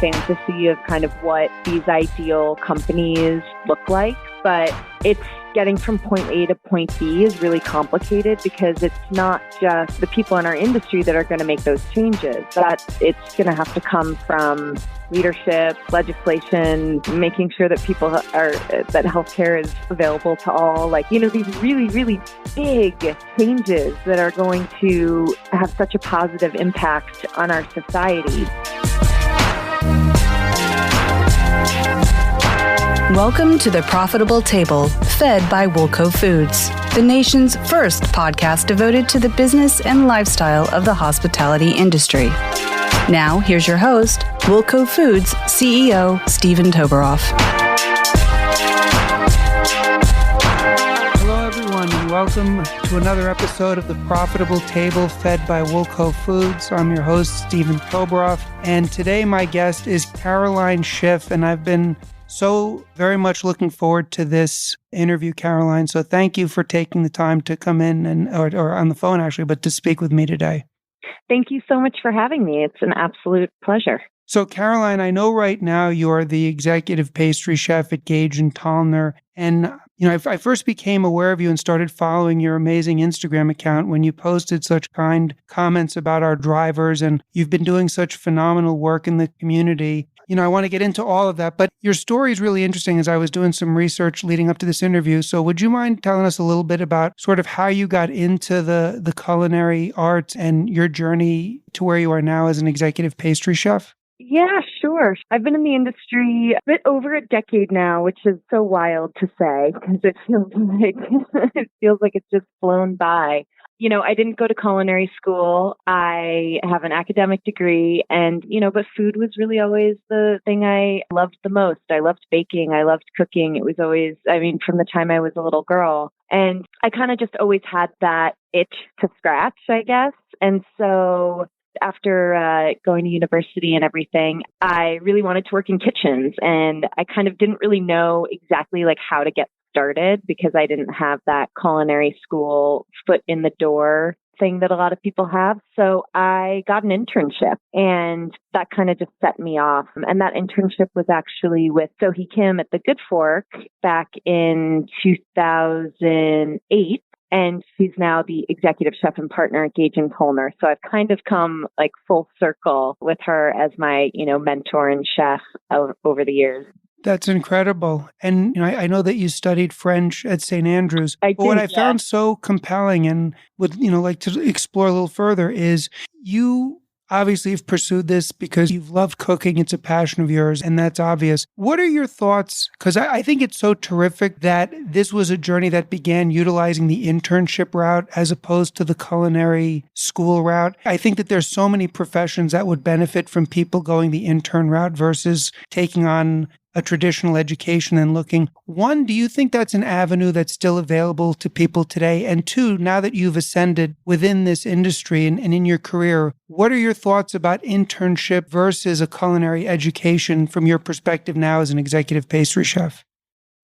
fantasy of kind of what these ideal companies look like, but it's getting from point A to point B is really complicated because it's not just the people in our industry that are going to make those changes. That it's going to have to come from leadership, legislation, making sure that that healthcare is available to all. These really, really big changes that are going to have such a positive impact on our society. Welcome to The Profitable Table, fed by Woolco Foods, the nation's first podcast devoted to the business and lifestyle of the hospitality industry. Now, here's your host, Woolco Foods CEO, Stephen Toberoff. Hello, everyone, and welcome to another episode of The Profitable Table, fed by Woolco Foods. I'm your host, Stephen Toberoff, and today my guest is Caroline Schiff, and I've been so very much looking forward to this interview, Caroline. So thank you for taking the time to come in or on the phone, actually, but to speak with me today. Thank you so much for having me. It's an absolute pleasure. So Caroline, I know right now you're the executive pastry chef at Gage and Tollner. And, I first became aware of you and started following your amazing Instagram account when you posted such kind comments about our drivers. And you've been doing such phenomenal work in the community. I want to get into all of that, but your story is really interesting as I was doing some research leading up to this interview. So would you mind telling us a little bit about sort of how you got into the culinary arts and your journey to where you are now as an executive pastry chef? Yeah, sure. I've been in the industry a bit over a decade now, which is so wild to say because it feels like it's just flown by. I didn't go to culinary school. I have an academic degree and, but food was really always the thing I loved the most. I loved baking. I loved cooking. It was always, from the time I was a little girl. And I kind of just always had that itch to scratch, I guess. And so after going to university and everything, I really wanted to work in kitchens. And I kind of didn't really know exactly how to get started because I didn't have that culinary school foot in the door thing that a lot of people have. So I got an internship and that kind of just set me off. And that internship was actually with Sohee Kim at the Good Fork back in 2008. And she's now the executive chef and partner at Gage and Tollner. So I've kind of come full circle with her as my, mentor and chef over the years. That's incredible. And I know that you studied French at St. Andrews. But what I found so compelling and would, like to explore a little further is you obviously have pursued this because you've loved cooking. It's a passion of yours, and that's obvious. What are your thoughts? Because I think it's so terrific that this was a journey that began utilizing the internship route as opposed to the culinary school route. I think that there's so many professions that would benefit from people going the intern route versus taking on a traditional education and looking. One, do you think that's an avenue that's still available to people today? And two, now that you've ascended within this industry and in your career, what are your thoughts about internship versus a culinary education from your perspective now as an executive pastry chef?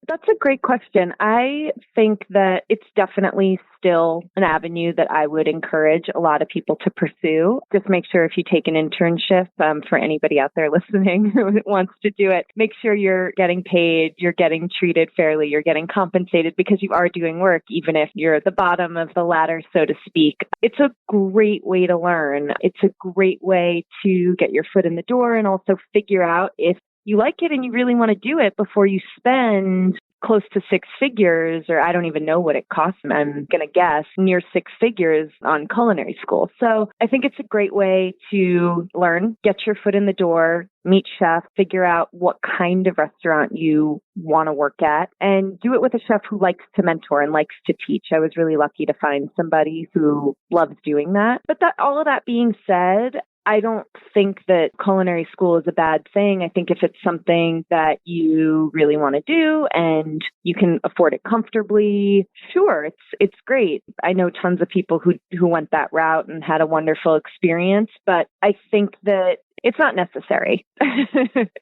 That's a great question. I think that it's definitely still an avenue that I would encourage a lot of people to pursue. Just make sure if you take an internship, for anybody out there listening who wants to do it, make sure you're getting paid, you're getting treated fairly, you're getting compensated because you are doing work, even if you're at the bottom of the ladder, so to speak. It's a great way to learn. It's a great way to get your foot in the door and also figure out if you like it and you really want to do it before you spend close to six figures, or I don't even know what it costs. I'm going to guess near six figures on culinary school. So I think it's a great way to learn, get your foot in the door, meet chefs, figure out what kind of restaurant you want to work at, and do it with a chef who likes to mentor and likes to teach. I was really lucky to find somebody who loves doing that. But all of that being said, I don't think that culinary school is a bad thing. I think if it's something that you really want to do and you can afford it comfortably, sure, it's great. I know tons of people who went that route and had a wonderful experience, but I think that it's not necessary.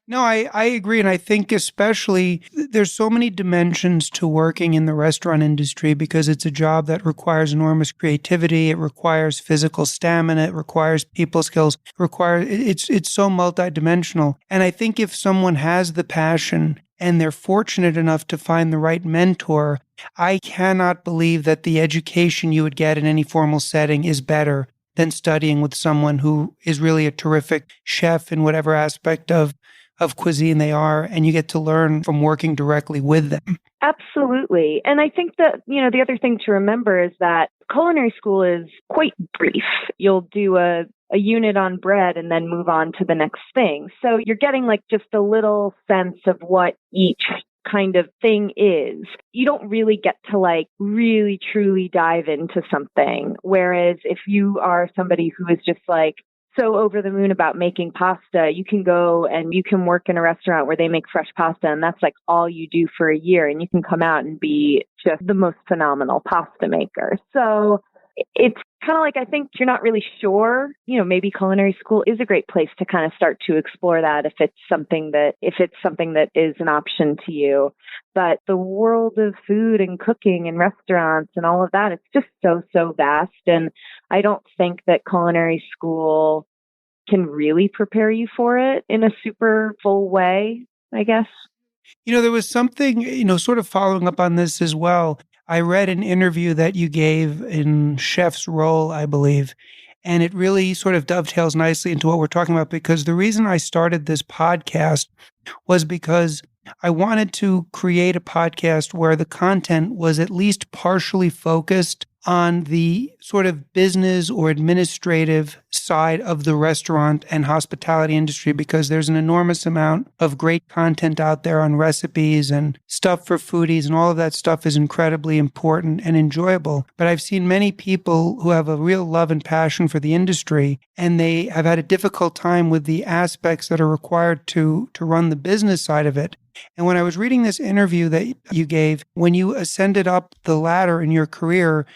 No, I agree. And I think especially there's so many dimensions to working in the restaurant industry because it's a job that requires enormous creativity. It requires physical stamina. It requires people skills. It's so multidimensional. And I think if someone has the passion and they're fortunate enough to find the right mentor, I cannot believe that the education you would get in any formal setting is better than studying with someone who is really a terrific chef in whatever aspect of cuisine they are, and you get to learn from working directly with them. Absolutely. And I think that, the other thing to remember is that culinary school is quite brief. You'll do a unit on bread and then move on to the next thing. So you're getting like just a little sense of what each kind of thing is. You don't really get to like really truly dive into something. Whereas if you are somebody who is just like so over the moon about making pasta, you can go and you can work in a restaurant where they make fresh pasta and that's like all you do for a year and you can come out and be just the most phenomenal pasta maker. So it's kind of like, I think you're not really sure, maybe culinary school is a great place to kind of start to explore that if it's something that is an option to you. But the world of food and cooking and restaurants and all of that, it's just so vast. And I don't think that culinary school can really prepare you for it in a super full way, I guess. There was something, sort of following up on this as well. I read an interview that you gave in Chef's Role, I believe, and it really sort of dovetails nicely into what we're talking about because the reason I started this podcast was because I wanted to create a podcast where the content was at least partially focused on the sort of business or administrative side of the restaurant and hospitality industry because there's an enormous amount of great content out there on recipes and stuff for foodies, and all of that stuff is incredibly important and enjoyable. But I've seen many people who have a real love and passion for the industry, and they have had a difficult time with the aspects that are required to run the business side of it. And when I was reading this interview that you gave, when you ascended up the ladder in your career,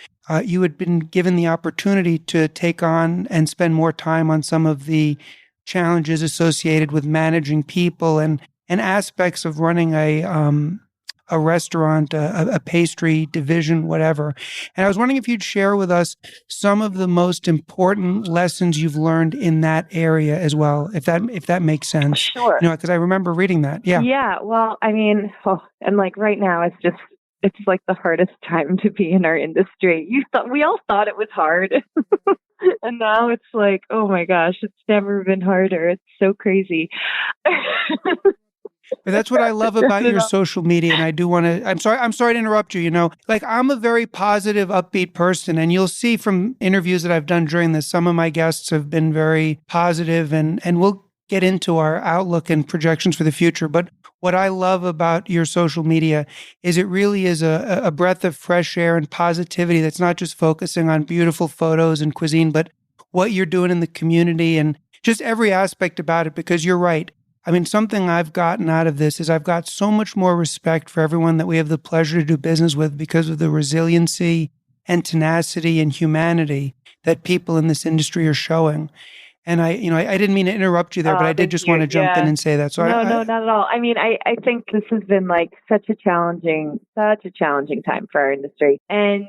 you had been given the opportunity to take on and spend more time on some of the challenges associated with managing people and aspects of running a restaurant, a pastry division, whatever. And I was wondering if you'd share with us some of the most important lessons you've learned in that area as well, if that makes sense. Sure. Because I remember reading that. Yeah. Yeah. Well, I mean, and like right now, it's like the hardest time to be in our industry. We all thought it was hard. And now it's like, oh my gosh, it's never been harder. It's so crazy. But that's what I love about your social media. And I do want to, I'm sorry to interrupt you. Like I'm a very positive, upbeat person. And you'll see from interviews that I've done during this, some of my guests have been very positive, and we'll get into our outlook and projections for the future. But what I love about your social media is it really is a breath of fresh air and positivity that's not just focusing on beautiful photos and cuisine, but what you're doing in the community and just every aspect about it, because you're right. I mean, something I've gotten out of this is I've got so much more respect for everyone that we have the pleasure to do business with because of the resiliency and tenacity and humanity that people in this industry are showing. And I didn't mean to interrupt you there, but I did just want to jump in and say that. So no, not at all. I mean, I think this has been like such a challenging time for our industry. And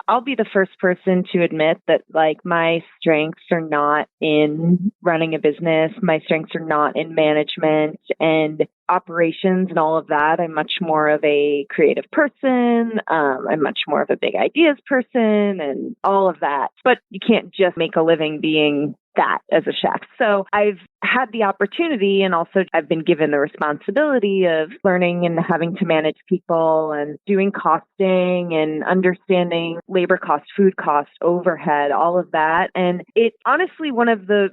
I'll be the first person to admit that like my strengths are not in running a business. My strengths are not in management and operations and all of that. I'm much more of a creative person. I'm much more of a big ideas person and all of that. But you can't just make a living being that as a chef. So I've had the opportunity, and also I've been given the responsibility of learning and having to manage people and doing costing and understanding labor cost, food cost, overhead, all of that. And it's honestly one of the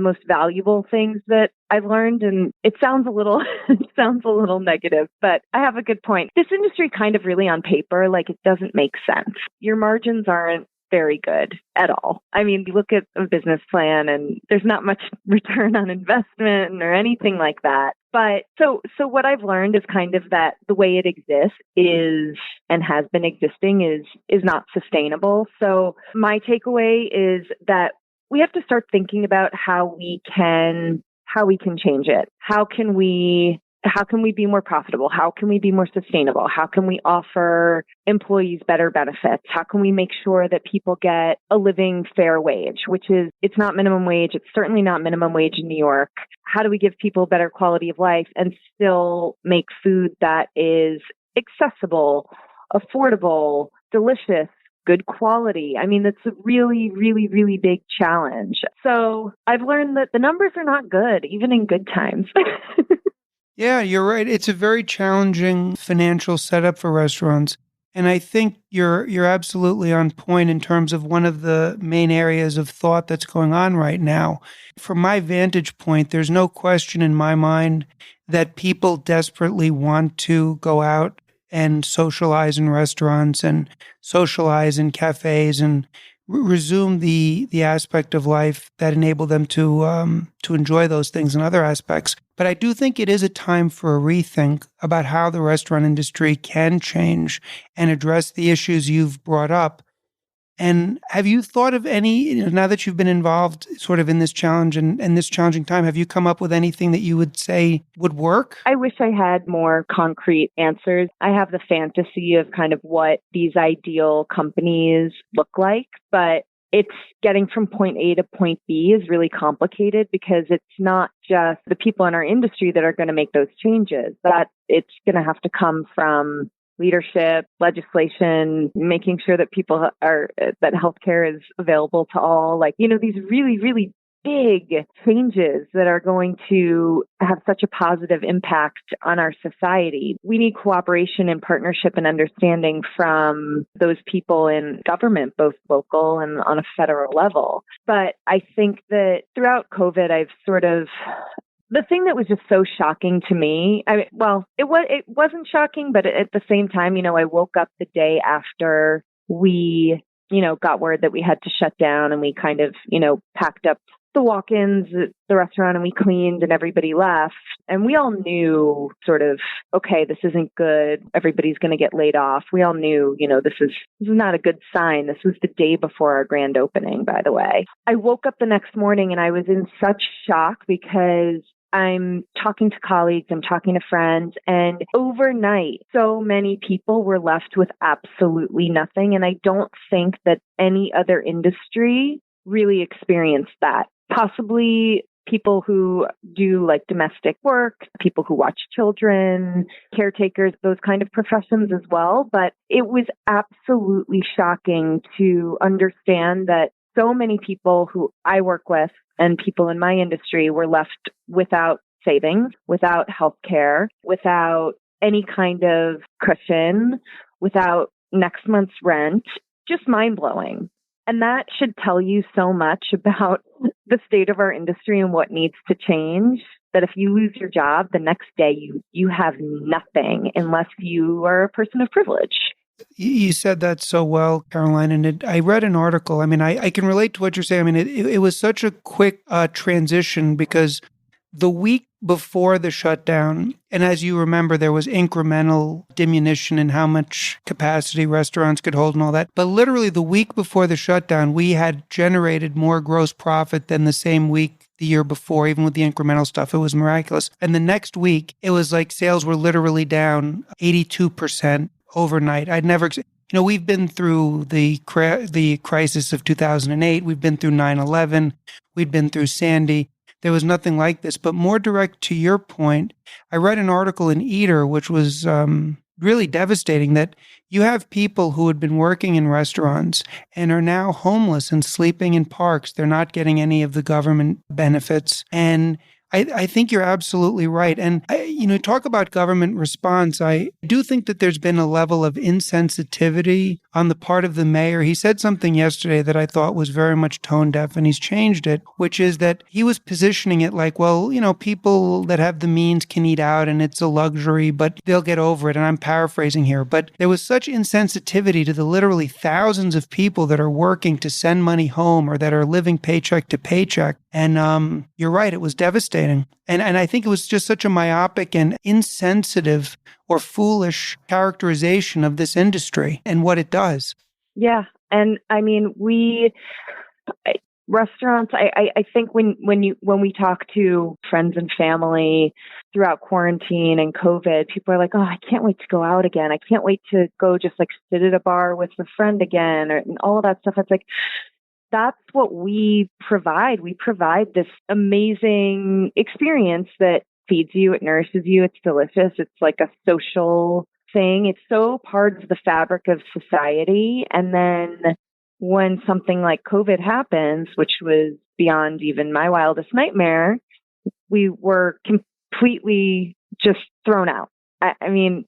most valuable things that I've learned. And it sounds a little negative, but I have a good point. This industry kind of really on paper, like it doesn't make sense. Your margins aren't very good at all. I mean, you look at a business plan and there's not much return on investment or anything like that. But so what I've learned is kind of that the way it exists is and has been existing is not sustainable. So my takeaway is that we have to start thinking about how we can change it. How can we be more profitable? How can we be more sustainable? How can we offer employees better benefits? How can we make sure that people get a living fair wage, which is, it's not minimum wage. It's certainly not minimum wage in New York. How do we give people better quality of life and still make food that is accessible, affordable, delicious, good quality? I mean, that's a really, really, really big challenge. So I've learned that the numbers are not good, even in good times. Yeah, you're right. It's a very challenging financial setup for restaurants. And I think you're absolutely on point in terms of one of the main areas of thought that's going on right now. From my vantage point, there's no question in my mind that people desperately want to go out and socialize in restaurants and socialize in cafes and resume the aspect of life that enabled them to enjoy those things and other aspects. But I do think it is a time for a rethink about how the restaurant industry can change and address the issues you've brought up. And have you thought of any, now that you've been involved sort of in this challenge and this challenging time, have you come up with anything that you would say would work? I wish I had more concrete answers. I have the fantasy of kind of what these ideal companies look like, but it's getting from point A to point B is really complicated because it's not just the people in our industry that are going to make those changes. That it's going to have to come from leadership, legislation, making sure that that healthcare is available to all. These really, really big changes that are going to have such a positive impact on our society. We need cooperation and partnership and understanding from those people in government, both local and on a federal level. But I think that throughout COVID, the thing that was just so shocking to me, it wasn't shocking, but at the same time, I woke up the day after we, got word that we had to shut down, and we kind of, packed up the walk-ins at the restaurant and we cleaned and everybody left. And we all knew sort of, okay, this isn't good. Everybody's going to get laid off. We all knew, this is not a good sign. This was the day before our grand opening, by the way. I woke up the next morning and I was in such shock because I'm talking to colleagues, I'm talking to friends, and overnight, so many people were left with absolutely nothing. And I don't think that any other industry really experienced that. Possibly people who do domestic work, people who watch children, caretakers, those kind of professions as well. But it was absolutely shocking to understand that so many people who I work with and people in my industry were left without savings, without health care, without any kind of cushion, without next month's rent. Just mind-blowing. And that should tell you so much about the state of our industry and what needs to change, that if you lose your job, the next day you have nothing unless you are a person of privilege. You said that so well, Caroline, and I read an article. I mean, I can relate to what you're saying. I mean, it was such a quick transition because the week before the shutdown, and as you remember, there was incremental diminution in how much capacity restaurants could hold and all that. But literally the week before the shutdown, we had generated more gross profit than the same week the year before, even with the incremental stuff. It was miraculous. And the next week, it was like sales were literally down 82% overnight. I'd never... we've been through the crisis of 2008. We've been through 9/11. We'd been through Sandy. There was nothing like this. But more direct to your point, I read an article in Eater, which was really devastating, that you have people who had been working in restaurants and are now homeless and sleeping in parks. They're not getting any of the government benefits. And I think you're absolutely right. And, talk about government response. I do think that there's been a level of insensitivity on the part of the mayor. He said something yesterday that I thought was very much tone deaf, and he's changed it, which is that he was positioning it like, well, people that have the means can eat out and it's a luxury, but they'll get over it. And I'm paraphrasing here, but there was such insensitivity to the literally thousands of people that are working to send money home or that are living paycheck to paycheck. And you're right, it was devastating. And I think it was just such a myopic and insensitive or foolish characterization of this industry and what it does. Yeah. And I mean, Restaurants, I think when we talk to friends and family throughout quarantine and COVID, people are like, oh, I can't wait to go out again. I can't wait to go just like sit at a bar with a friend again, and all of that stuff. It's like, that's what we provide. We provide this amazing experience that feeds you, it nourishes you, it's delicious. It's like a social thing. It's so part of the fabric of society. And then when something like COVID happens, which was beyond even my wildest nightmare, we were completely just thrown out. I mean,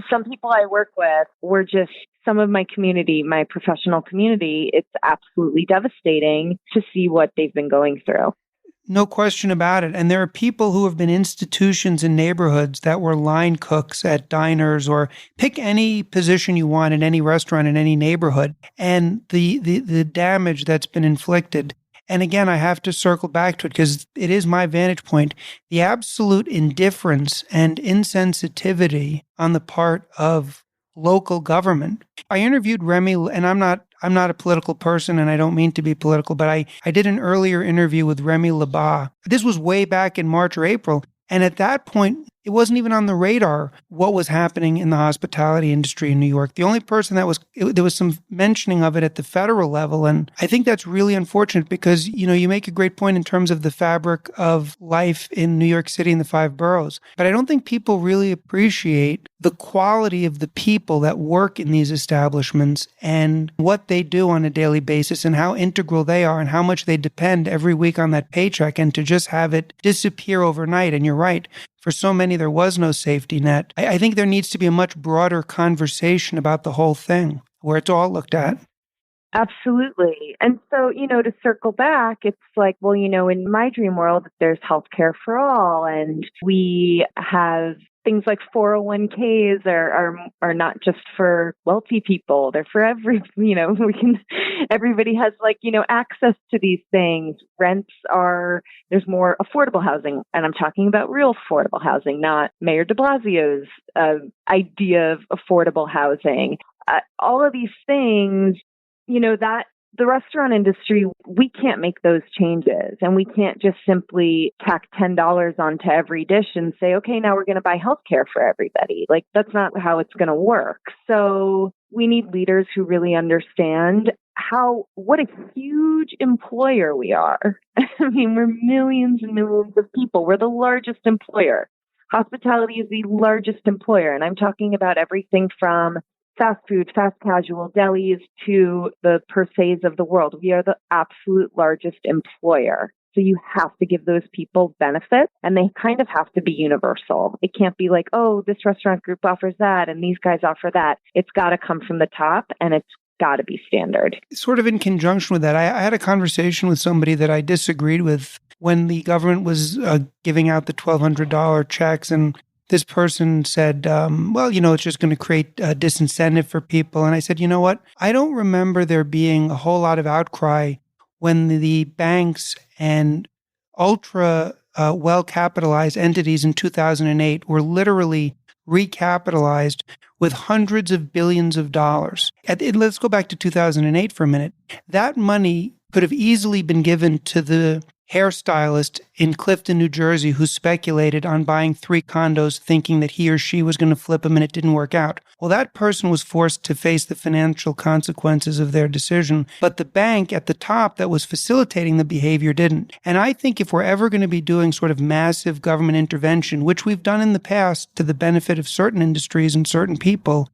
some people I work with were just, some of my community, my professional community, it's absolutely devastating to see what they've been going through. No question about it. And there are people who have been institutions in neighborhoods that were line cooks at diners, or pick any position you want in any restaurant in any neighborhood, and the damage that's been inflicted. And again, I have to circle back to it because it is my vantage point. The absolute indifference and insensitivity on the part of local government. I interviewed Remy, and I'm not a political person, and I don't mean to be political, but I did an earlier interview with Remy Labat. This was way back in March or April. And at that point, it wasn't even on the radar what was happening in the hospitality industry in New York. The only person there was some mentioning of it at the federal level. And I think that's really unfortunate because, you make a great point in terms of the fabric of life in New York City and the five boroughs. But I don't think people really appreciate the quality of the people that work in these establishments and what they do on a daily basis and how integral they are and how much they depend every week on that paycheck, and to just have it disappear overnight. And you're right. For so many, there was no safety net. I think there needs to be a much broader conversation about the whole thing where it's all looked at. Absolutely. And so, to circle back, it's like, well, in my dream world, there's healthcare for all, and we have things like 401ks are not just for wealthy people. They're for everybody has access to these things. There's more affordable housing. And I'm talking about real affordable housing, not Mayor de Blasio's idea of affordable housing. All of these things, that the restaurant industry, we can't make those changes, and we can't just simply tack $10 onto every dish and say, okay, now we're going to buy healthcare for everybody. Like, that's not how it's going to work. So we need leaders who really understand what a huge employer we are. I mean, we're millions and millions of people. We're the largest employer. Hospitality is the largest employer. And I'm talking about everything from fast food, fast casual, delis to the per se's of the world. We are the absolute largest employer. So you have to give those people benefits, and they kind of have to be universal. It can't be like, oh, this restaurant group offers that and these guys offer that. It's got to come from the top, and it's got to be standard. Sort of in conjunction with that, I had a conversation with somebody that I disagreed with when the government was giving out the $1,200 checks, and this person said, well, it's just going to create a disincentive for people. And I said, you know what? I don't remember there being a whole lot of outcry when the banks and ultra well-capitalized entities in 2008 were literally recapitalized with hundreds of billions of dollars. Let's go back to 2008 for a minute. That money could have easily been given to the hairstylist in Clifton, New Jersey, who speculated on buying 3 condos thinking that he or she was going to flip them, and it didn't work out. Well, that person was forced to face the financial consequences of their decision, but the bank at the top that was facilitating the behavior didn't. And I think if we're ever going to be doing sort of massive government intervention, which we've done in the past to the benefit of certain industries and certain people,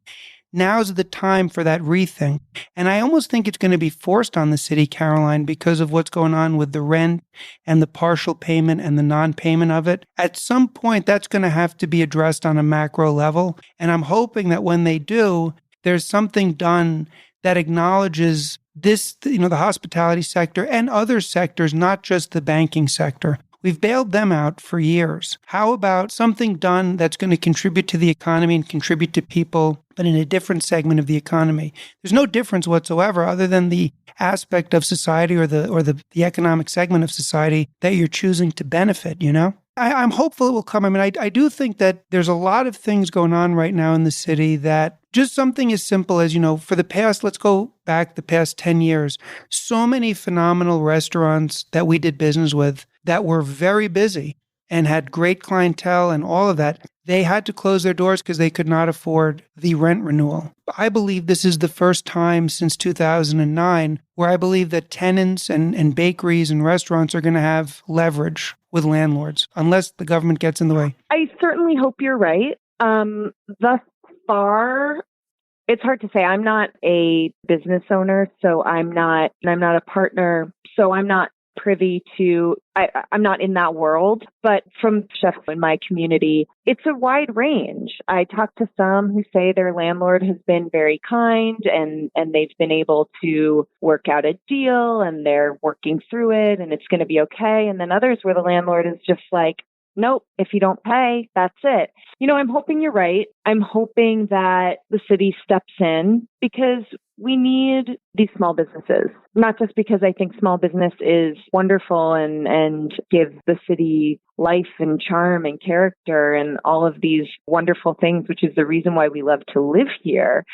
now's the time for that rethink. And I almost think it's going to be forced on the city, Caroline, because of what's going on with the rent and the partial payment and the non-payment of it. At some point, that's going to have to be addressed on a macro level. And I'm hoping that when they do, there's something done that acknowledges this, the hospitality sector and other sectors, not just the banking sector. We've bailed them out for years. How about something done that's going to contribute to the economy and contribute to people, but in a different segment of the economy? There's no difference whatsoever other than the aspect of society or the economic segment of society that you're choosing to benefit, you know? I'm hopeful it will come. I mean, I do think that there's a lot of things going on right now in the city that just something as simple as, for the past, let's go back the past 10 years, so many phenomenal restaurants that we did business with that were very busy and had great clientele and all of that, they had to close their doors because they could not afford the rent renewal. I believe this is the first time since 2009 where I believe that tenants and bakeries and restaurants are going to have leverage with landlords, unless the government gets in the way. I certainly hope you're right. Thus far, it's hard to say. I'm not a business owner, so I'm not a partner, so I'm not privy to, I'm not in that world, but from chefs in my community, it's a wide range. I talked to some who say their landlord has been very kind and they've been able to work out a deal and they're working through it and it's going to be okay. And then others where the landlord is just like, nope, if you don't pay, that's it. I'm hoping you're right. I'm hoping that the city steps in because we need these small businesses, not just because I think small business is wonderful and gives the city life and charm and character and all of these wonderful things, which is the reason why we love to live here.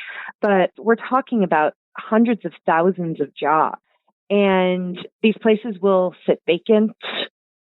But we're talking about hundreds of thousands of jobs. And these places will sit vacant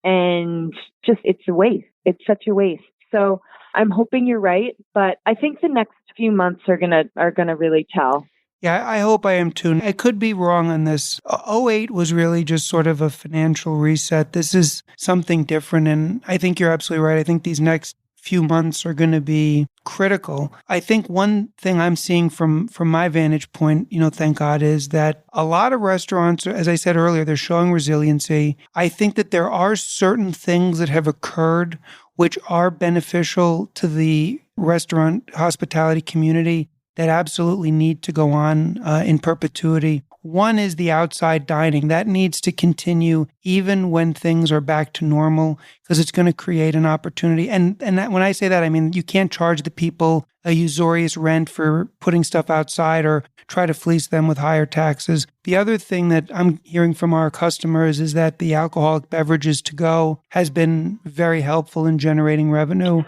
and just, it's a waste. It's such a waste. So I'm hoping you're right, but I think the next few months are gonna really tell. Yeah, I hope I am too. I could be wrong on this. '08 was really just sort of a financial reset. This is something different, and I think you're absolutely right. I think these next few months are going to be critical. I think one thing I'm seeing from my vantage point, thank God, is that a lot of restaurants, as I said earlier, they're showing resiliency. I think that there are certain things that have occurred which are beneficial to the restaurant hospitality community that absolutely need to go on in perpetuity. One is the outside dining. That needs to continue even when things are back to normal because it's going to create an opportunity. And that, when I say that, I mean, you can't charge the people a usurious rent for putting stuff outside or try to fleece them with higher taxes. The other thing that I'm hearing from our customers is that the alcoholic beverages to go has been very helpful in generating revenue.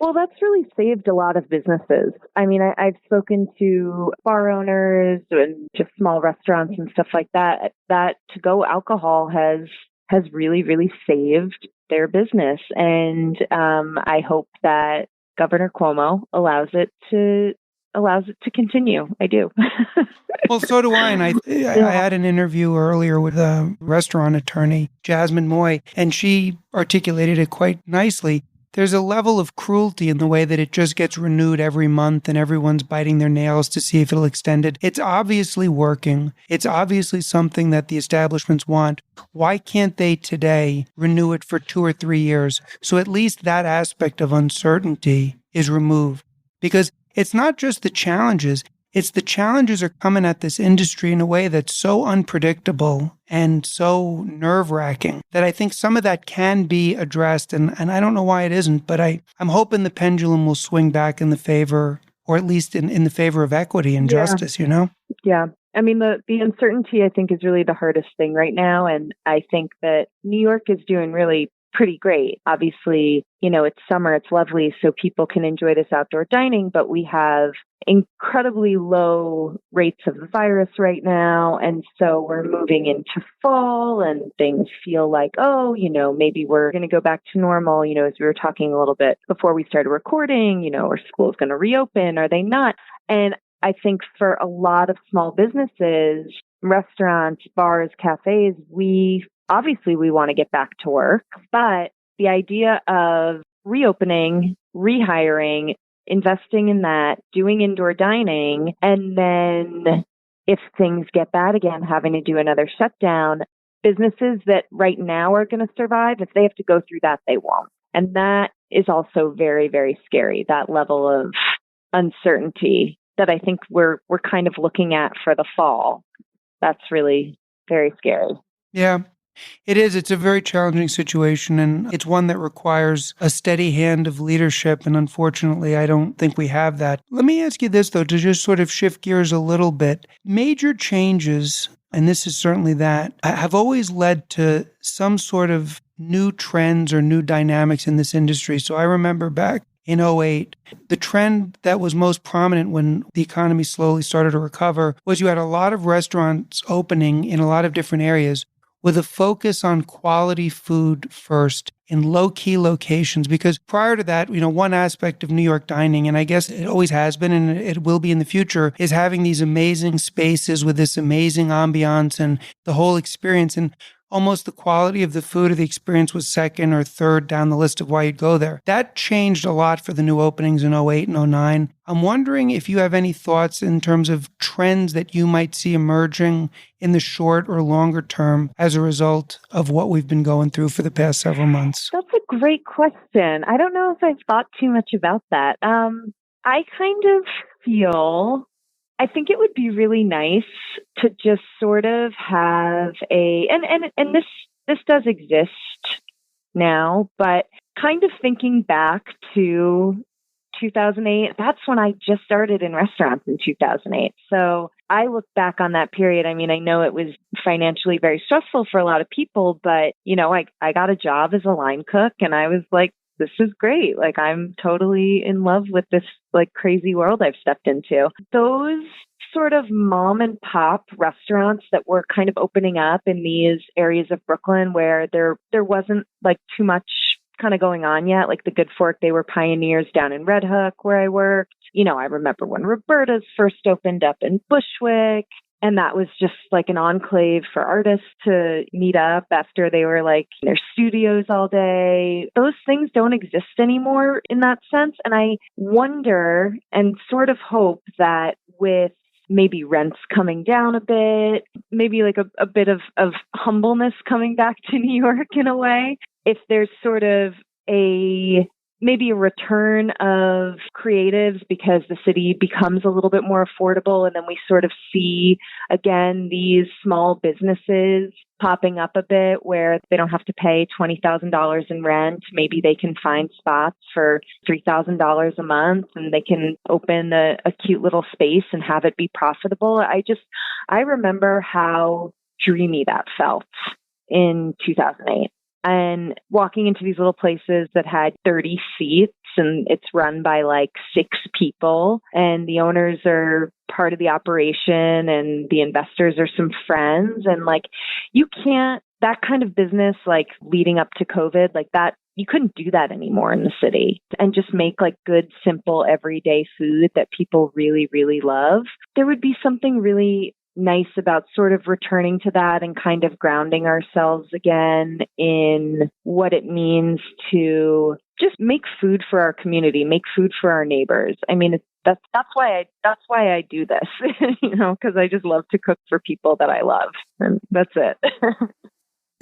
Well, that's really saved a lot of businesses. I mean, I've spoken to bar owners and just small restaurants and stuff like that. That to-go alcohol has really, really saved their business. And I hope that Governor Cuomo allows it to continue. I do. Well, so do I. And I had an interview earlier with a restaurant attorney, Jasmine Moy, and she articulated it quite nicely. There's a level of cruelty in the way that it just gets renewed every month and everyone's biting their nails to see if it'll extend it. It's obviously working. It's obviously something that the establishments want. Why can't they today renew it for 2 or 3 years? So at least that aspect of uncertainty is removed. Because it's not just the challenges. It's the challenges are coming at this industry in a way that's so unpredictable and so nerve-wracking that I think some of that can be addressed. And I don't know why it isn't, but I'm hoping the pendulum will swing back in the favor, or at least in the favor of equity and justice, Yeah. I mean, the uncertainty, I think, is really the hardest thing right now. And I think that New York is doing really pretty great. Obviously, it's summer, it's lovely, so people can enjoy this outdoor dining, but we have incredibly low rates of the virus right now. And so we're moving into fall and things feel like, maybe we're going to go back to normal, as we were talking a little bit before we started recording, or school's going to reopen, are they not? And I think for a lot of small businesses, restaurants, bars, cafes, we want to get back to work, but the idea of reopening, rehiring, investing in that, doing indoor dining, and then if things get bad again, having to do another shutdown, businesses that right now are going to survive, if they have to go through that, they won't. And that is also very, very scary, that level of uncertainty that I think we're kind of looking at for the fall. That's really very scary. Yeah. It is. It's a very challenging situation, and it's one that requires a steady hand of leadership, and unfortunately, I don't think we have that. Let me ask you this, though, to just sort of shift gears a little bit. Major changes, and this is certainly that, have always led to some sort of new trends or new dynamics in this industry. So I remember back in '08, the trend that was most prominent when the economy slowly started to recover was you had a lot of restaurants opening in a lot of different areas with a focus on quality food first in low-key locations. Because prior to that, one aspect of New York dining, and I guess it always has been and it will be in the future, is having these amazing spaces with this amazing ambiance and the whole experience. And almost the quality of the food or the experience was second or third down the list of why you'd go there. That changed a lot for the new openings in '08 and '09. I'm wondering if you have any thoughts in terms of trends that you might see emerging in the short or longer term as a result of what we've been going through for the past several months. That's a great question. I don't know if I've thought too much about that. I kind of feel I think it would be really nice to just sort of have and this does exist now, but kind of thinking back to 2008, that's when I just started in restaurants in 2008. So I look back on that period. I mean, I know it was financially very stressful for a lot of people, but I got a job as a line cook and I was like, this is great. Like, I'm totally in love with this like crazy world I've stepped into. Those sort of mom and pop restaurants that were kind of opening up in these areas of Brooklyn where there wasn't like too much kind of going on yet, like the Good Fork, they were pioneers down in Red Hook where I worked. I remember when Roberta's first opened up in Bushwick. And that was just like an enclave for artists to meet up after they were like in their studios all day. Those things don't exist anymore in that sense. And I wonder and sort of hope that with maybe rents coming down a bit, maybe like a bit of humbleness coming back to New York in a way, if there's sort of maybe a return of creatives because the city becomes a little bit more affordable. And then we sort of see, again, these small businesses popping up a bit where they don't have to pay $20,000 in rent. Maybe they can find spots for $3,000 a month and they can open a cute little space and have it be profitable. I remember how dreamy that felt in 2008. And walking into these little places that had 30 seats and it's run by like 6 people and the owners are part of the operation and the investors are some friends. And like, that kind of business, like leading up to COVID, like that, you couldn't do that anymore in the city and just make like good, simple, everyday food that people really, really love. There would be something really nice about sort of returning to that and kind of grounding ourselves again in what it means to just make food for our community, make food for our neighbors. I mean, that's why I do this, because I just love to cook for people that I love, and that's it.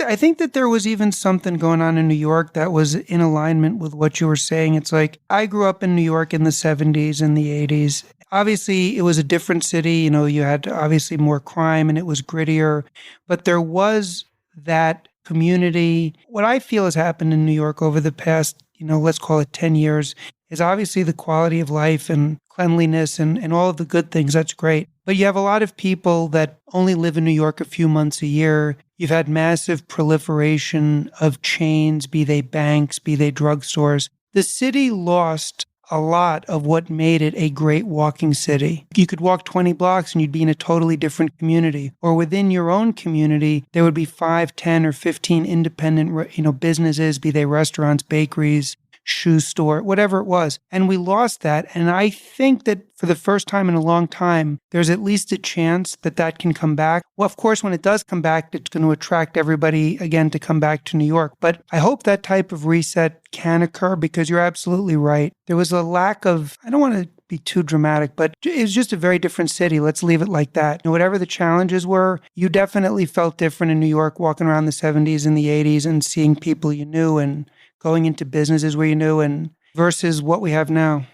I think that there was even something going on in New York that was in alignment with what you were saying. It's like, I grew up in New York in the 70s and the 80s. Obviously, it was a different city. You had obviously more crime and it was grittier, but there was that community. What I feel has happened in New York over the past, let's call it 10 years, is obviously the quality of life and cleanliness and all of the good things. That's great. But you have a lot of people that only live in New York a few months a year. You've had massive proliferation of chains, be they banks, be they drugstores. The city lost a lot of what made it a great walking city. You could walk 20 blocks and you'd be in a totally different community. Or within your own community, there would be 5, 10, or 15 independent, businesses, be they restaurants, bakeries, shoe store, whatever it was. And we lost that. And I think that for the first time in a long time, there's at least a chance that that can come back. Well, of course, when it does come back, it's going to attract everybody again to come back to New York. But I hope that type of reset can occur because you're absolutely right. There was a lack of, I don't want to be too dramatic, but it was just a very different city. Let's leave it like that. Whatever the challenges were, you definitely felt different in New York, walking around the 70s and the 80s and seeing people you knew and going into businesses where you knew and versus what we have now.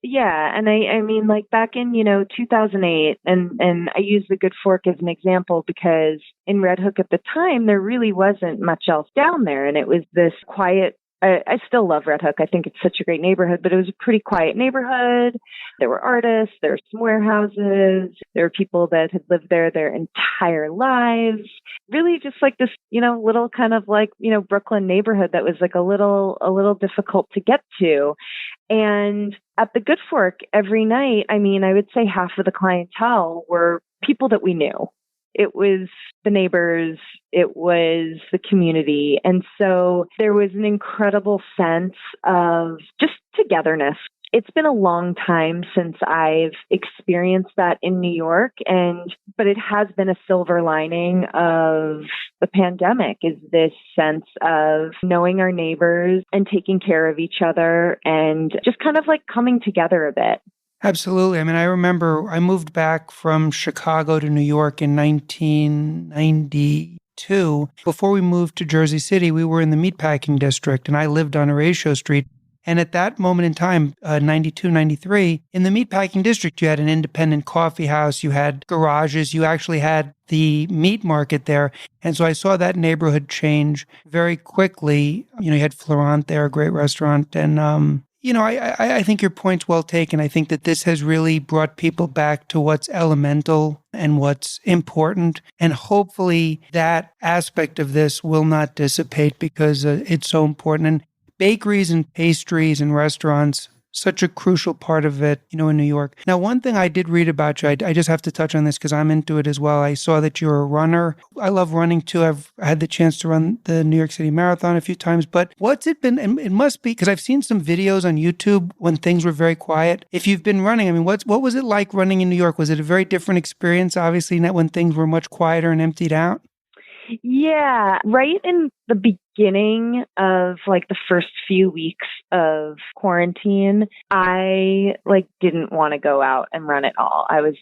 Yeah. And I mean, like back in, 2008, and I use the Good Fork as an example because in Red Hook at the time, there really wasn't much else down there. And it was this quiet, I still love Red Hook. I think it's such a great neighborhood, but it was a pretty quiet neighborhood. There were artists, there were some warehouses, there were people that had lived there their entire lives. Really just like this, little kind of like, Brooklyn neighborhood that was like a little difficult to get to. And at the Good Fork every night, I mean, I would say half of the clientele were people that we knew. It was the neighbors, it was the community. And so there was an incredible sense of just togetherness. It's been a long time since I've experienced that in New York, but it has been a silver lining of the pandemic, is this sense of knowing our neighbors and taking care of each other and just kind of like coming together a bit. Absolutely. I mean, I remember I moved back from Chicago to New York in 1992. Before we moved to Jersey City, we were in the meatpacking district, and I lived on Horatio Street. And at that moment in time, 92, 93, in the meatpacking district, you had an independent coffee house, you had garages, you actually had the meat market there. And so I saw that neighborhood change very quickly. You had Florent there, a great restaurant. And, I think your point's well taken. I think that this has really brought people back to what's elemental and what's important. And hopefully that aspect of this will not dissipate because it's so important. And bakeries and pastries and restaurants, such a crucial part of it, in New York. Now, one thing I did read about you, I just have to touch on this because I'm into it as well. I saw that you're a runner. I love running too. I've had the chance to run the New York City Marathon a few times, but what's it been? And it must be, because I've seen some videos on YouTube when things were very quiet. If you've been running, I mean, what was it like running in New York? Was it a very different experience, obviously, not when things were much quieter and emptied out? Yeah, right in the beginning of like the first few weeks of quarantine, I didn't want to go out and run at all. I was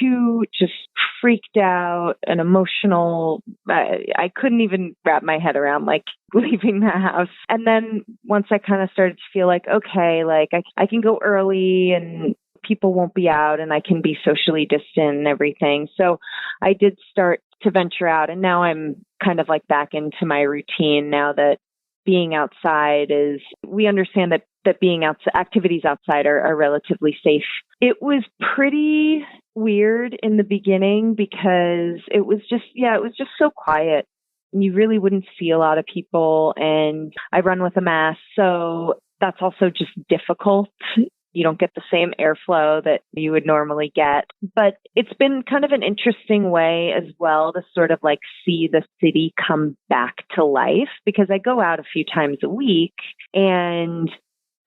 too just freaked out and emotional. I couldn't even wrap my head around leaving the house. And then once I kind of started to feel okay, I can go early and people won't be out and I can be socially distant and everything. So I did start to venture out, and now I'm kind of back into my routine now that being outside we understand that being outside, activities outside are relatively safe. It was pretty weird in the beginning because it was just so quiet. You really wouldn't see a lot of people, and I run with a mask, so that's also just difficult. You don't get the same airflow that you would normally get. But it's been kind of an interesting way as well to sort of see the city come back to life, because I go out a few times a week and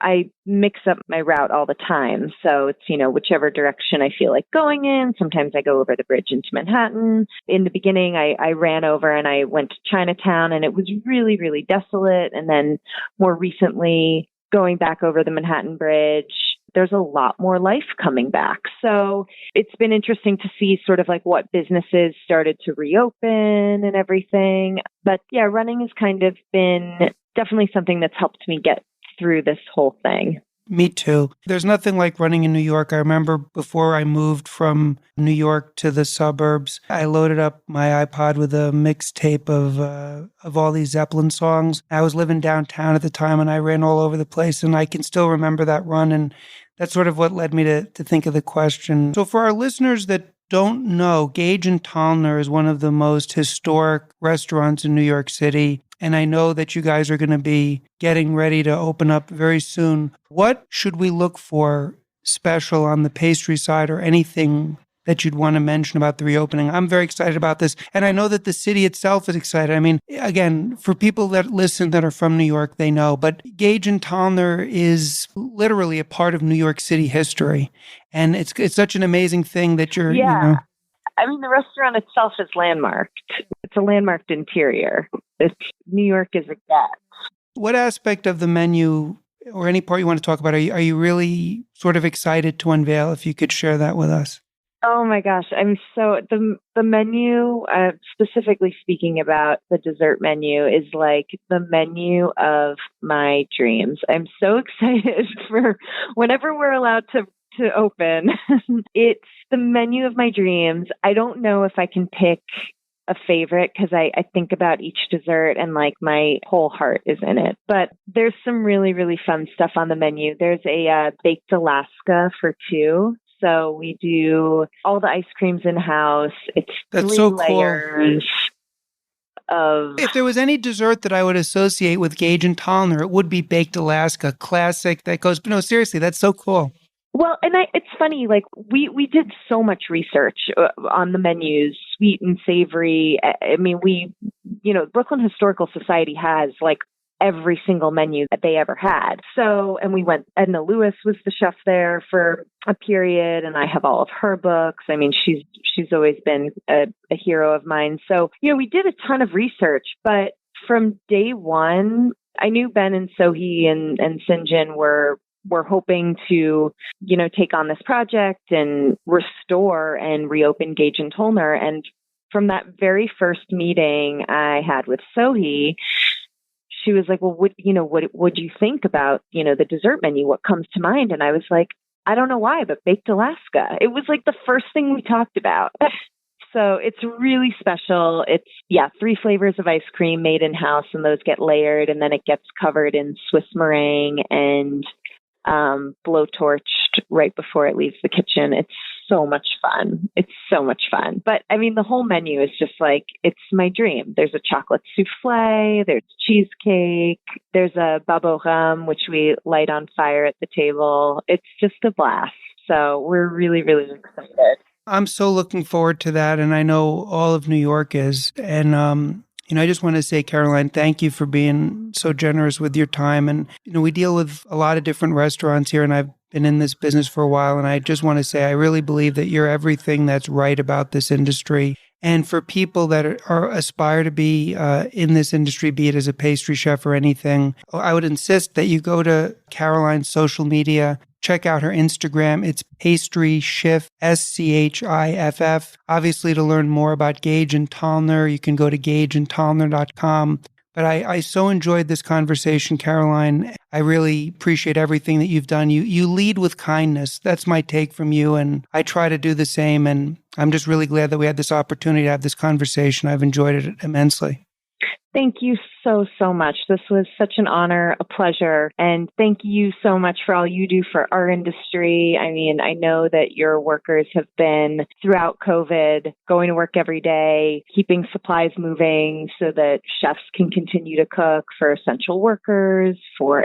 I mix up my route all the time. So it's, whichever direction I feel like going in. Sometimes I go over the bridge into Manhattan. In the beginning, I ran over and I went to Chinatown, and it was really, really desolate. And then more recently, going back over the Manhattan Bridge, there's a lot more life coming back. So it's been interesting to see sort of what businesses started to reopen and everything. But yeah, running has kind of been definitely something that's helped me get through this whole thing. Me too. There's nothing like running in New York. I remember before I moved from New York to the suburbs, I loaded up my iPod with a mixtape of all these Zeppelin songs. I was living downtown at the time, and I ran all over the place, and I can still remember that run, and that's sort of what led me to think of the question. So for our listeners that don't know, Gage and Tolner is one of the most historic restaurants in New York City. And I know that you guys are going to be getting ready to open up very soon. What should we look for special on the pastry side, or anything that you'd want to mention about the reopening? I'm very excited about this. And I know that the city itself is excited. I mean, again, for people that listen that are from New York, they know. But Gage and Tolner is literally a part of New York City history. And it's such an amazing thing that you're, Yeah. I mean, the restaurant itself is landmarked. It's a landmarked interior. New York is a get. What aspect of the menu or any part you want to talk about are you really sort of excited to unveil, if you could share that with us? Oh my gosh, I'm so the menu, specifically speaking about the dessert menu, is like the menu of my dreams. I'm so excited for whenever we're allowed to open. It's the menu of my dreams. I don't know if I can pick a favorite because I think about each dessert and like my whole heart is in it. But there's some really, really fun stuff on the menu. There's a baked Alaska for two. So we do all the ice creams in-house. That's 3 so layers of... If there was any dessert that I would associate with Gage and Tolner, it would be baked Alaska. Classic. That goes, no, seriously, that's so cool. Well, and it's funny, like we did so much research on the menus, sweet and savory. I mean, Brooklyn Historical Society has like every single menu that they ever had. So, and we went, Edna Lewis was the chef there for a period, and I have all of her books. I mean, she's always been a hero of mine. So, we did a ton of research, but from day one, I knew Ben and Sohee and Sinjin were hoping to, take on this project and restore and reopen Gage and Tolner. And from that very first meeting I had with Sohee, she was like, well, what do you think about, the dessert menu? What comes to mind? And I was like, I don't know why, but baked Alaska. It was like the first thing we talked about. So it's really special. It's, 3 flavors of ice cream made in-house, and those get layered, and then it gets covered in Swiss meringue and blowtorched right before it leaves the kitchen. It's so much fun. But I mean, the whole menu is just like, it's my dream. There's a chocolate souffle, there's cheesecake, there's a babo rum, which we light on fire at the table. It's just a blast. So we're really, really excited. I'm so looking forward to that. And I know all of New York is. And, I just want to say, Caroline, thank you for being so generous with your time. And, we deal with a lot of different restaurants here, and I've been in this business for a while. And I just want to say, I really believe that you're everything that's right about this industry. And for people that aspire to be in this industry, be it as a pastry chef or anything, I would insist that you go to Caroline's social media. Check out her Instagram. It's Pastry Schiff, Schiff. Obviously, to learn more about Gage and Tolner, you can go to gageandtolner.com. But I so enjoyed this conversation, Caroline. I really appreciate everything that you've done. You lead with kindness. That's my take from you, and I try to do the same. And I'm just really glad that we had this opportunity to have this conversation. I've enjoyed it immensely. Thank you so, so much. This was such an honor, a pleasure. And thank you so much for all you do for our industry. I mean, I know that your workers have been throughout COVID, going to work every day, keeping supplies moving so that chefs can continue to cook for essential workers, for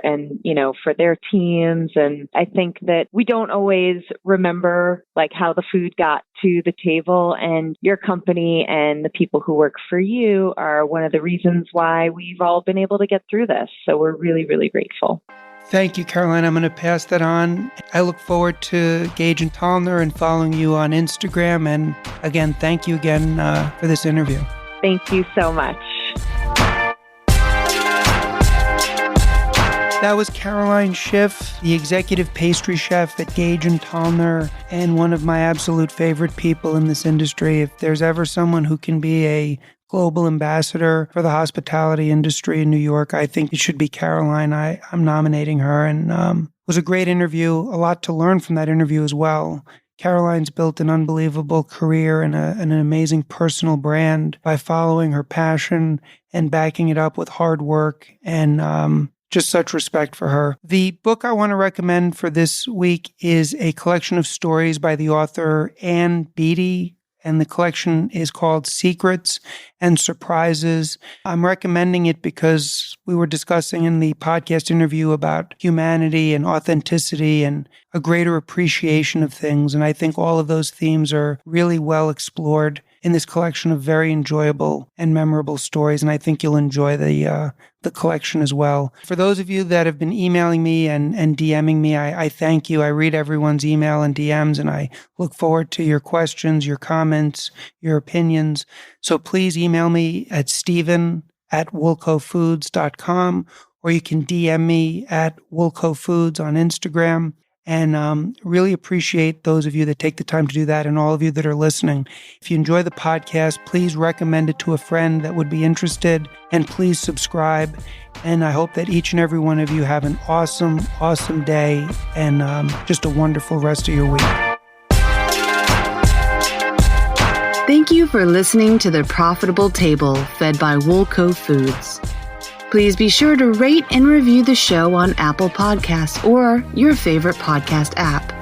their teams. And I think that we don't always remember like how the food got to the table, and your company and the people who work for you are one of the reasons why we've all been able to get through this. So we're really, really grateful. Thank you, Caroline. I'm going to pass that on. I look forward to Gage and Tolner and following you on Instagram. And again, thank you again for this interview. Thank you so much. That was Caroline Schiff, the executive pastry chef at Gage and Tolner, and one of my absolute favorite people in this industry. If there's ever someone who can be a global ambassador for the hospitality industry in New York, I think it should be Caroline. I'm nominating her, and it was a great interview. A lot to learn from that interview as well. Caroline's built an unbelievable career and an amazing personal brand by following her passion and backing it up with hard work and just such respect for her. The book I want to recommend for this week is a collection of stories by the author Ann Beattie, and the collection is called Secrets and Surprises. I'm recommending it because we were discussing in the podcast interview about humanity and authenticity and a greater appreciation of things, and I think all of those themes are really well explored in this collection of very enjoyable and memorable stories, and I think you'll enjoy the collection as well. For those of you that have been emailing me and DMing me, I thank you. I read everyone's email and DMs, and I look forward to your questions, your comments, your opinions. So please email me at steven@woolcofoods.com, or you can DM me at woolcofoods on Instagram. And really appreciate those of you that take the time to do that and all of you that are listening. If you enjoy the podcast, please recommend it to a friend that would be interested, and please subscribe. And I hope that each and every one of you have an awesome, awesome day and just a wonderful rest of your week. Thank you for listening to The Profitable Table, fed by Woolco Foods. Please be sure to rate and review the show on Apple Podcasts or your favorite podcast app.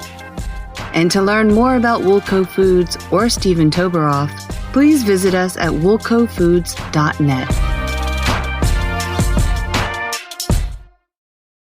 And to learn more about Woolco Foods or Stephen Toberoff, please visit us at woolcofoods.net.